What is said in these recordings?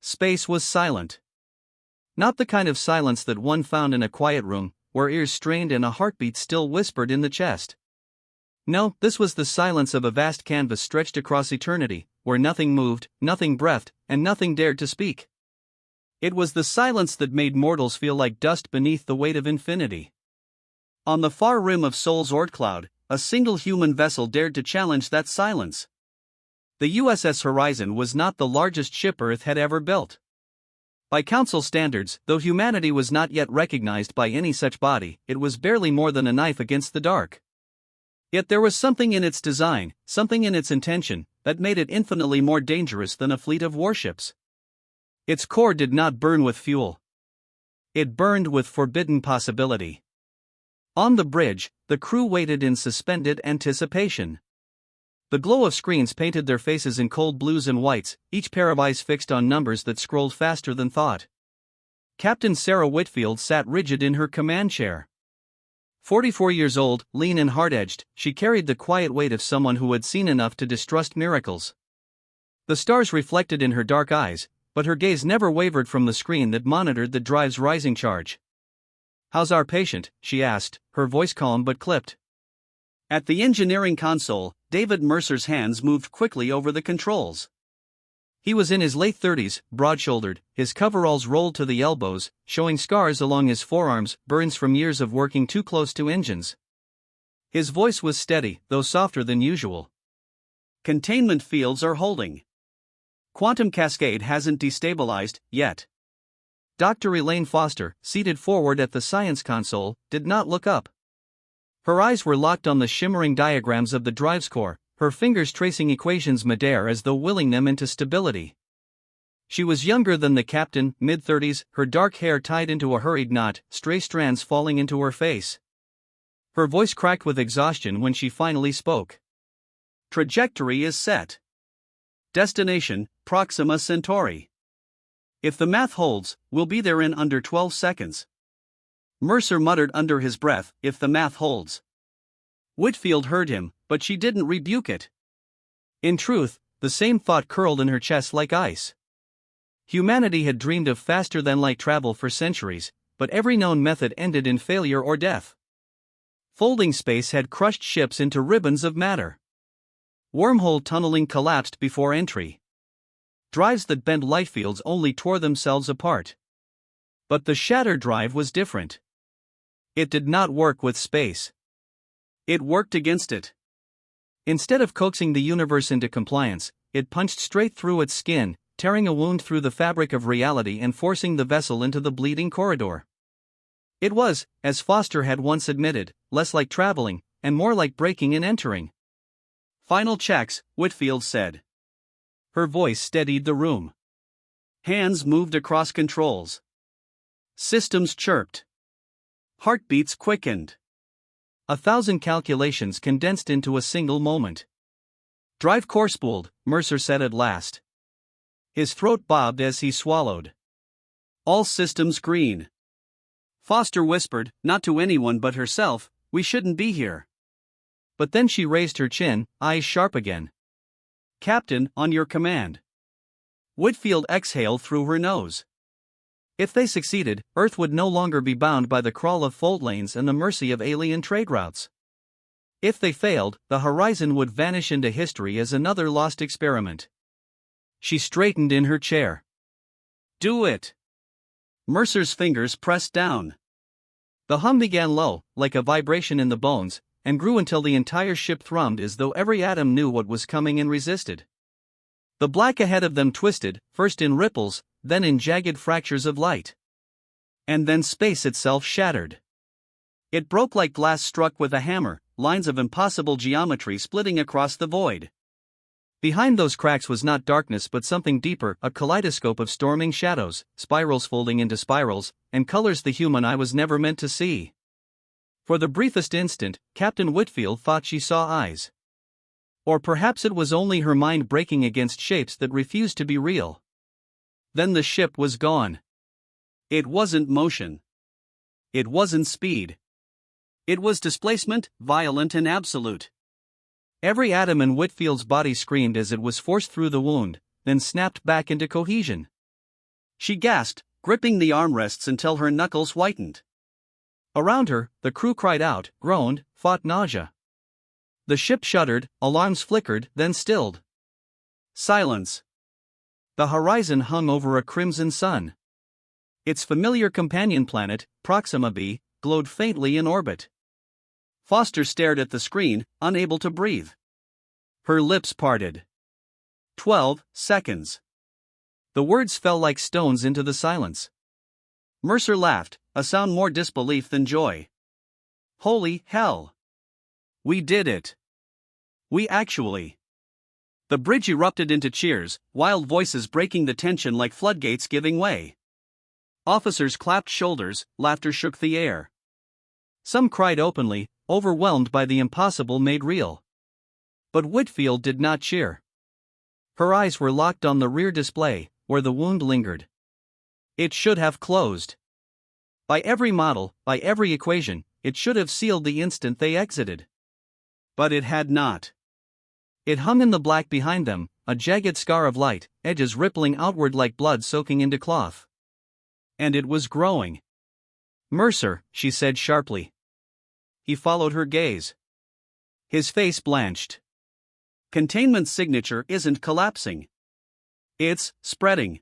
Space was silent. Not the kind of silence that one found in a quiet room, where ears strained and a heartbeat still whispered in the chest. No, this was the silence of a vast canvas stretched across eternity, where nothing moved, nothing breathed, and nothing dared to speak. It was the silence that made mortals feel like dust beneath the weight of infinity. On the far rim of Sol's Oort cloud, a single human vessel dared to challenge that silence. The USS Horizon was not the largest ship Earth had ever built. By Council standards, though humanity was not yet recognized by any such body, it was barely more than a knife against the dark. Yet there was something in its design, something in its intention, that made it infinitely more dangerous than a fleet of warships. Its core did not burn with fuel. It burned with forbidden possibility. On the bridge, the crew waited in suspended anticipation. The glow of screens painted their faces in cold blues and whites, each pair of eyes fixed on numbers that scrolled faster than thought. Captain Sarah Whitfield sat rigid in her command chair. 44 years old, lean and hard-edged, she carried the quiet weight of someone who had seen enough to distrust miracles. The stars reflected in her dark eyes, but her gaze never wavered from the screen that monitored the drive's rising charge. "How's our patient?" she asked, her voice calm but clipped. At the engineering console, David Mercer's hands moved quickly over the controls. He was in his late 30s, broad-shouldered, his coveralls rolled to the elbows, showing scars along his forearms, burns from years of working too close to engines. His voice was steady, though softer than usual. "Containment fields are holding. Quantum cascade hasn't destabilized, yet." Dr. Elaine Foster, seated forward at the science console, did not look up. Her eyes were locked on the shimmering diagrams of the drive's core, her fingers tracing equations midair as though willing them into stability. She was younger than the captain, mid-30s, her dark hair tied into a hurried knot, stray strands falling into her face. Her voice cracked with exhaustion when she finally spoke. "Trajectory is set. Destination, Proxima Centauri. If the math holds, we'll be there in under 12 seconds. Mercer muttered under his breath, "If the math holds." Whitfield heard him, but she didn't rebuke it. In truth, the same thought curled in her chest like ice. Humanity had dreamed of faster-than-light travel for centuries, but every known method ended in failure or death. Folding space had crushed ships into ribbons of matter. Wormhole tunneling collapsed before entry. Drives that bent light fields only tore themselves apart. But the Shatter drive was different. It did not work with space. It worked against it. Instead of coaxing the universe into compliance, it punched straight through its skin, tearing a wound through the fabric of reality and forcing the vessel into the bleeding corridor. It was, as Foster had once admitted, less like traveling, and more like breaking and entering. "Final checks," Whitfield said. Her voice steadied the room. Hands moved across controls. Systems chirped. Heartbeats quickened. 1,000 calculations condensed into a single moment. "Drive core spooled," Mercer said at last. His throat bobbed as he swallowed. "All systems green." Foster whispered, not to anyone but herself, "We shouldn't be here." But then she raised her chin, eyes sharp again. "Captain, on your command." Whitfield exhaled through her nose. If they succeeded, Earth would no longer be bound by the crawl of fault lanes and the mercy of alien trade routes. If they failed, the Horizon would vanish into history as another lost experiment. She straightened in her chair. "Do it." Mercer's fingers pressed down. The hum began low, like a vibration in the bones, and grew until the entire ship thrummed as though every atom knew what was coming and resisted. The black ahead of them twisted, first in ripples, then in jagged fractures of light. And then space itself shattered. It broke like glass struck with a hammer, lines of impossible geometry splitting across the void. Behind those cracks was not darkness but something deeper, a kaleidoscope of storming shadows, spirals folding into spirals, and colors the human eye was never meant to see. For the briefest instant, Captain Whitfield thought she saw eyes. Or perhaps it was only her mind breaking against shapes that refused to be real. Then the ship was gone. It wasn't motion. It wasn't speed. It was displacement, violent and absolute. Every atom in Whitfield's body screamed as it was forced through the wound, then snapped back into cohesion. she gasped, gripping the armrests until her knuckles whitened. Around her, the crew cried out, groaned, fought nausea. The ship shuddered, alarms flickered, then stilled. Silence. The horizon hung over a crimson sun. Its familiar companion planet, Proxima b, glowed faintly in orbit. Foster stared at the screen, unable to breathe. Her lips parted. 12 seconds. The words fell like stones into the silence. Mercer laughed, a sound more disbelief than joy. Holy hell! We did it! We actually... The bridge erupted into cheers, wild voices breaking the tension like floodgates giving way. Officers clapped shoulders, laughter shook the air. Some cried openly, overwhelmed by the impossible made real. But Whitfield did not cheer. Her eyes were locked on the rear display, where the wound lingered. It should have closed. By every model, by every equation, it should have sealed the instant they exited. But it had not. It hung in the black behind them, a jagged scar of light, edges rippling outward like blood soaking into cloth. And it was growing. Mercer, she said sharply. He followed her gaze. His face blanched. Containment's signature isn't collapsing. It's spreading.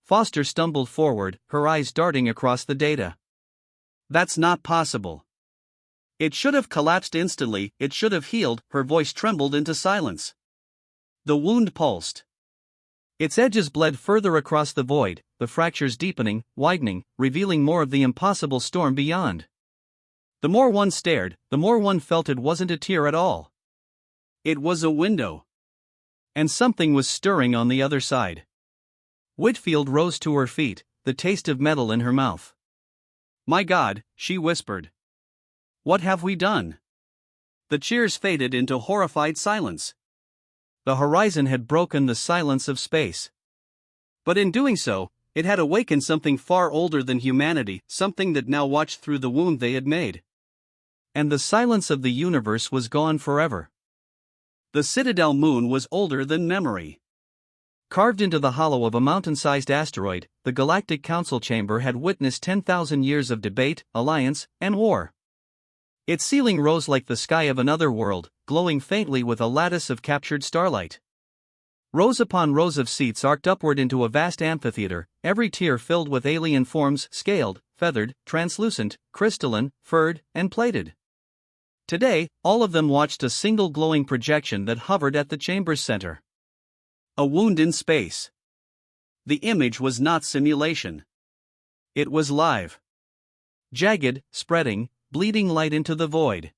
Foster stumbled forward, her eyes darting across the data. That's not possible. It should have collapsed instantly, it should have healed, her voice trembled into silence. The wound pulsed. Its edges bled further across the void, the fractures deepening, widening, revealing more of the impossible storm beyond. The more one stared, the more one felt it wasn't a tear at all. It was a window. And something was stirring on the other side. Whitfield rose to her feet, the taste of metal in her mouth. My God, she whispered. What have we done? The cheers faded into horrified silence. The horizon had broken the silence of space. But in doing so, it had awakened something far older than humanity, something that now watched through the wound they had made. And the silence of the universe was gone forever. The Citadel moon was older than memory. Carved into the hollow of a mountain-sized asteroid, the Galactic Council chamber had witnessed 10,000 years of debate, alliance, and war. Its ceiling rose like the sky of another world, glowing faintly with a lattice of captured starlight. Rows upon rows of seats arced upward into a vast amphitheater, every tier filled with alien forms, scaled, feathered, translucent, crystalline, furred, and plated. Today, all of them watched a single glowing projection that hovered at the chamber's center. A wound in space. The image was not simulation. It was live. Jagged, spreading, bleeding light into the void.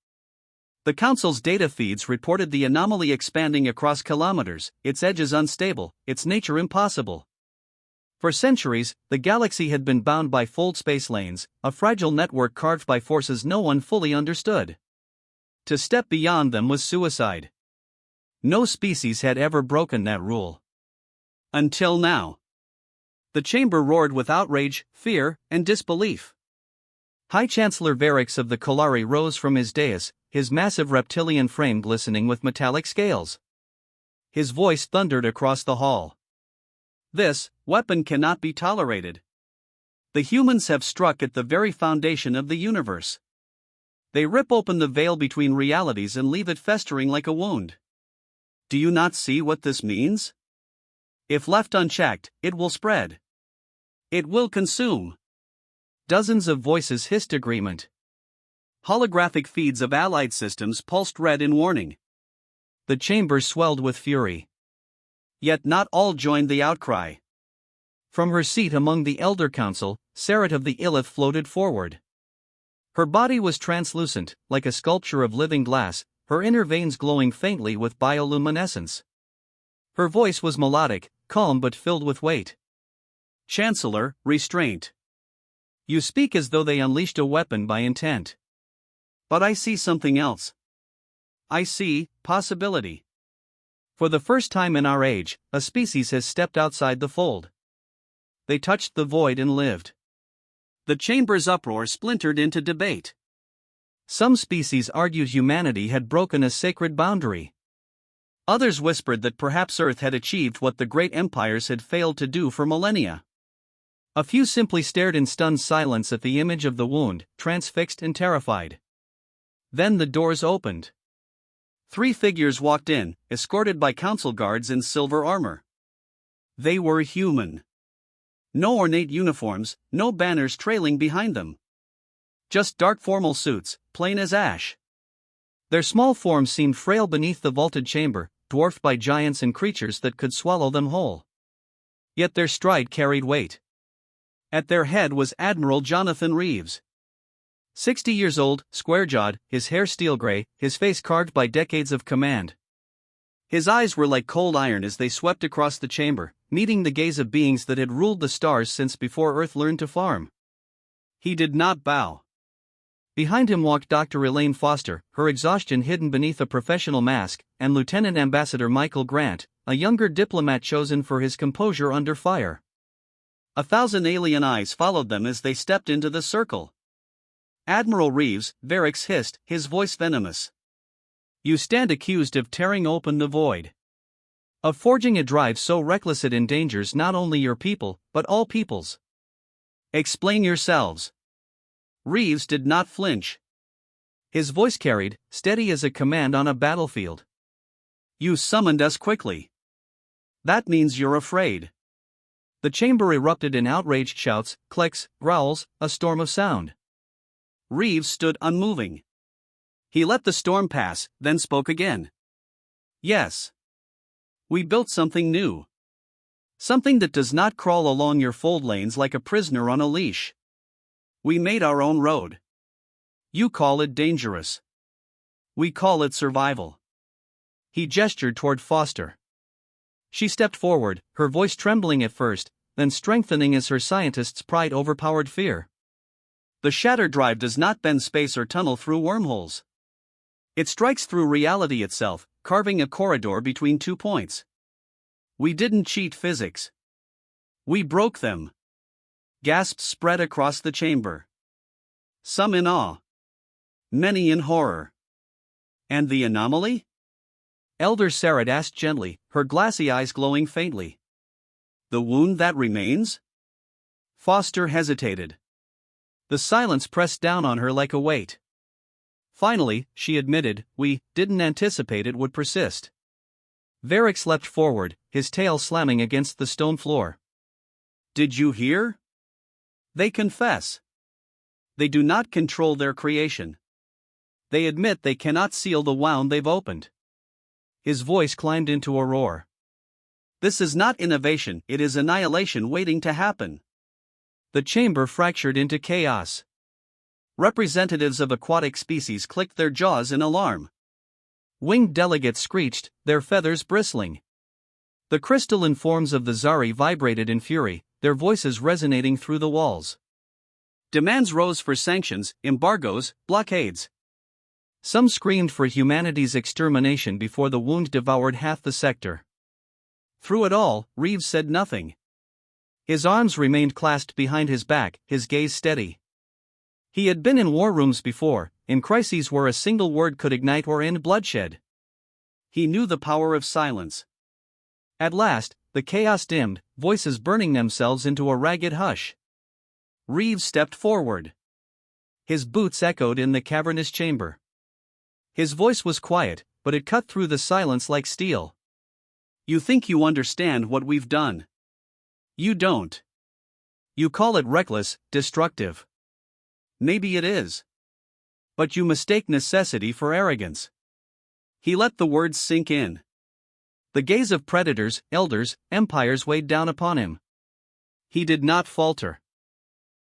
The Council's data feeds reported the anomaly expanding across kilometers, its edges unstable, its nature impossible. For centuries, the galaxy had been bound by fold space lanes, a fragile network carved by forces no one fully understood. To step beyond them was suicide. No species had ever broken that rule. Until now. The chamber roared with outrage, fear, and disbelief. High Chancellor Varix of the Kolari rose from his dais, his massive reptilian frame glistening with metallic scales. His voice thundered across the hall. This weapon cannot be tolerated. The humans have struck at the very foundation of the universe. They rip open the veil between realities and leave it festering like a wound. Do you not see what this means? If left unchecked, it will spread. It will consume. Dozens of voices hissed agreement. Holographic feeds of allied systems pulsed red in warning. The chamber swelled with fury. Yet not all joined the outcry. From her seat among the Elder Council, Sarat of the Illith floated forward. Her body was translucent, like a sculpture of living glass, her inner veins glowing faintly with bioluminescence. Her voice was melodic, calm but filled with weight. Chancellor, restraint. You speak as though they unleashed a weapon by intent. But I see something else. I see possibility. For the first time in our age, a species has stepped outside the fold. They touched the void and lived. The chamber's uproar splintered into debate. Some species argued humanity had broken a sacred boundary. Others whispered that perhaps Earth had achieved what the great empires had failed to do for millennia. A few simply stared in stunned silence at the image of the wound, transfixed and terrified. Then the doors opened. 3 figures walked in, escorted by council guards in silver armor. They were human. No ornate uniforms, no banners trailing behind them. Just dark formal suits, plain as ash. Their small forms seemed frail beneath the vaulted chamber, dwarfed by giants and creatures that could swallow them whole. Yet their stride carried weight. At their head was Admiral Jonathan Reeves. 60 years old, square-jawed, his hair steel gray, his face carved by decades of command. His eyes were like cold iron as they swept across the chamber, meeting the gaze of beings that had ruled the stars since before Earth learned to farm. He did not bow. Behind him walked Dr. Elaine Foster, her exhaustion hidden beneath a professional mask, and Lieutenant Ambassador Michael Grant, a younger diplomat chosen for his composure under fire. 1,000 alien eyes followed them as they stepped into the circle. Admiral Reeves, Varix hissed, his voice venomous. You stand accused of tearing open the void. Of forging a drive so reckless it endangers not only your people, but all peoples. Explain yourselves. Reeves did not flinch. His voice carried, steady as a command on a battlefield. You summoned us quickly. That means you're afraid. The chamber erupted in outraged shouts, clicks, growls, a storm of sound. Reeves stood unmoving. He let the storm pass, then spoke again. Yes. We built something new. Something that does not crawl along your fold lanes like a prisoner on a leash. We made our own road. You call it dangerous. We call it survival. He gestured toward Foster. She stepped forward, her voice trembling at first, then strengthening as her scientist's pride overpowered fear. The shatter drive does not bend space or tunnel through wormholes. It strikes through reality itself, carving a corridor between 2 points. We didn't cheat physics. We broke them. Gasps spread across the chamber. Some in awe. Many in horror. And the anomaly? Elder Sarad asked gently, her glassy eyes glowing faintly. The wound that remains? Foster hesitated. The silence pressed down on her like a weight. Finally, she admitted, we didn't anticipate it would persist. Varix leapt forward, his tail slamming against the stone floor. Did you hear? They confess. They do not control their creation. They admit they cannot seal the wound they've opened. His voice climbed into a roar. This is not innovation, it is annihilation waiting to happen. The chamber fractured into chaos. Representatives of aquatic species clicked their jaws in alarm. Winged delegates screeched, their feathers bristling. The crystalline forms of the Zari vibrated in fury, their voices resonating through the walls. Demands rose for sanctions, embargoes, blockades. Some screamed for humanity's extermination before the wound devoured half the sector. Through it all, Reeves said nothing. His arms remained clasped behind his back, his gaze steady. He had been in war rooms before, in crises where a single word could ignite or end bloodshed. He knew the power of silence. At last, the chaos dimmed, voices burning themselves into a ragged hush. Reeves stepped forward. His boots echoed in the cavernous chamber. His voice was quiet, but it cut through the silence like steel. You think you understand what we've done. You don't. You call it reckless, destructive. Maybe it is. But you mistake necessity for arrogance. He let the words sink in. The gaze of predators, elders, empires weighed down upon him. He did not falter.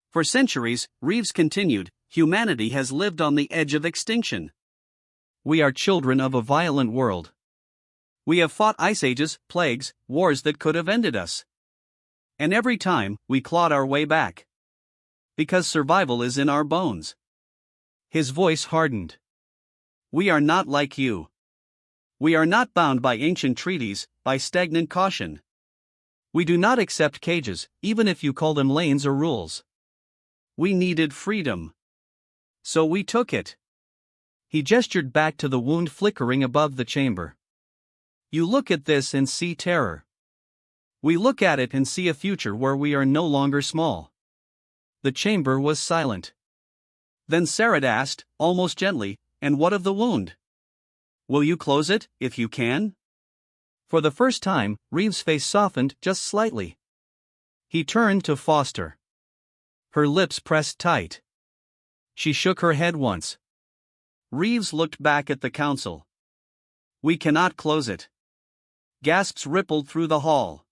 For centuries, Reeves continued, humanity has lived on the edge of extinction. We are children of a violent world. We have fought ice ages, plagues, wars that could have ended us. And every time, we clawed our way back. Because survival is in our bones. His voice hardened. We are not like you. We are not bound by ancient treaties, by stagnant caution. We do not accept cages, even if you call them lanes or rules. We needed freedom. So we took it. He gestured back to the wound flickering above the chamber. You look at this and see terror. We look at it and see a future where we are no longer small. The chamber was silent. Then Sarah asked, almost gently, "And what of the wound? Will you close it, if you can?" For the first time, Reeves' face softened just slightly. He turned to Foster. Her lips pressed tight. She shook her head once. Reeves looked back at the council. "We cannot close it." Gasps rippled through the hall.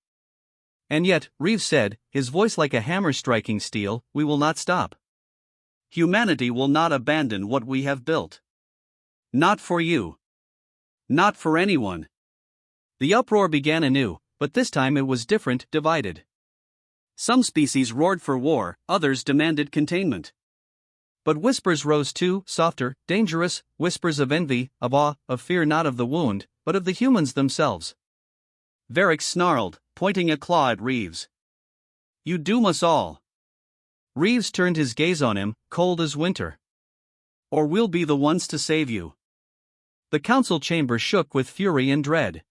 "And yet," Reeves said, his voice like a hammer striking steel, "we will not stop. Humanity will not abandon what we have built. Not for you. Not for anyone." The uproar began anew, but this time it was different, divided. Some species roared for war, others demanded containment. But whispers rose too, softer, dangerous, whispers of envy, of awe, of fear, not of the wound, but of the humans themselves. Varric snarled, pointing a claw at Reeves. "You doom us all." Reeves turned his gaze on him, cold as winter. "Or we'll be the ones to save you." The council chamber shook with fury and dread.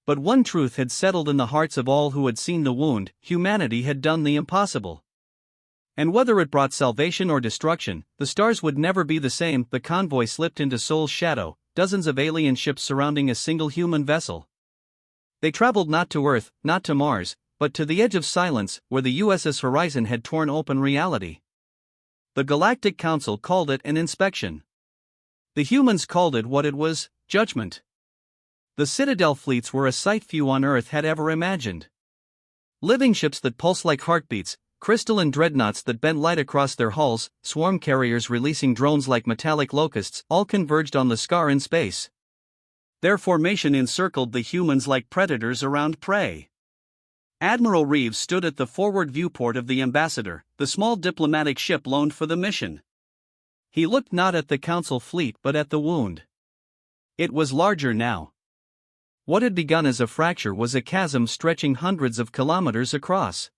But one truth had settled in the hearts of all who had seen the wound: humanity had done the impossible. And whether it brought salvation or destruction, the stars would never be the same. The convoy slipped into Sol's shadow, dozens of alien ships surrounding a single human vessel. They traveled not to Earth, not to Mars, but to the edge of silence, where the USS Horizon had torn open reality. The Galactic Council called it an inspection. The humans called it what it was: judgment. The Citadel fleets were a sight few on Earth had ever imagined. Living ships that pulse like heartbeats, crystalline dreadnoughts that bent light across their hulls, swarm carriers releasing drones like metallic locusts, all converged on the scar in space. Their formation encircled the humans like predators around prey. Admiral Reeves stood at the forward viewport of the Ambassador, the small diplomatic ship loaned for the mission. He looked not at the Council fleet but at the wound. It was larger now. What had begun as a fracture was a chasm stretching hundreds of kilometers across.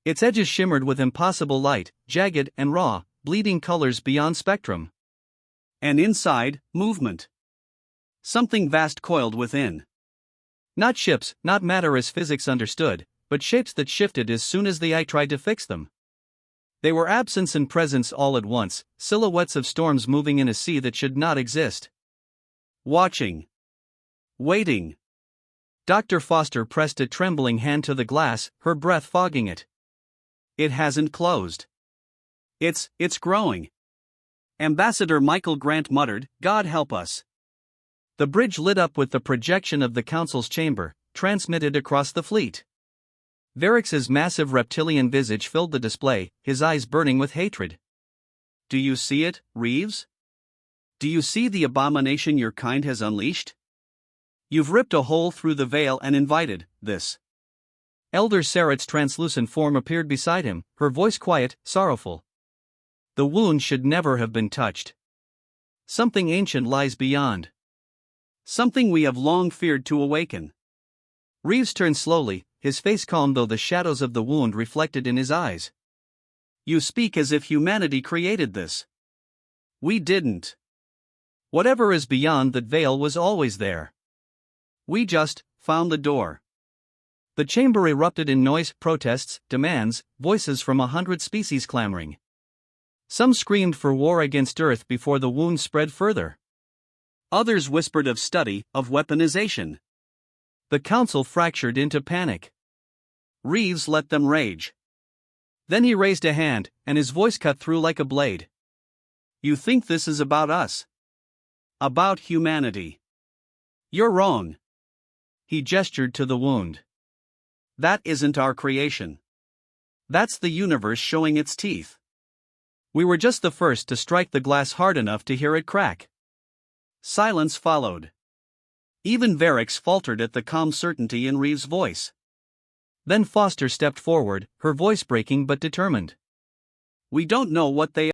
Its edges shimmered with impossible light, jagged and raw, bleeding colors beyond spectrum. And inside, movement. Something vast coiled within. Not ships, not matter as physics understood, but shapes that shifted as soon as the eye tried to fix them. They were absence and presence all at once, silhouettes of storms moving in a sea that should not exist. Watching. Waiting. Dr. Foster pressed a trembling hand to the glass, her breath fogging it. "It hasn't closed. It's growing." Ambassador Michael Grant muttered, "God help us." The bridge lit up with the projection of the Council's chamber, transmitted across the fleet. Varric's massive reptilian visage filled the display, his eyes burning with hatred. "Do you see it, Reeves? Do you see the abomination your kind has unleashed? You've ripped a hole through the veil and invited this." Elder Sarah's translucent form appeared beside him, her voice quiet, sorrowful. "The wound should never have been touched. Something ancient lies beyond. Something we have long feared to awaken." Reeves turned slowly, his face calm though the shadows of the wound reflected in his eyes. "You speak as if humanity created this. We didn't. Whatever is beyond that veil was always there. We just found the door." The chamber erupted in noise, protests, demands, voices from 100 species clamoring. Some screamed for war against Earth before the wound spread further. Others whispered of study, of weaponization. The Council fractured into panic. Reeves let them rage. Then he raised a hand, and his voice cut through like a blade. "You think this is about us? About humanity? You're wrong." He gestured to the wound. "That isn't our creation. That's the universe showing its teeth. We were just the first to strike the glass hard enough to hear it crack." Silence followed. Even Varric faltered at the calm certainty in Reeves' voice. Then Foster stepped forward, her voice breaking but determined. "We don't know what they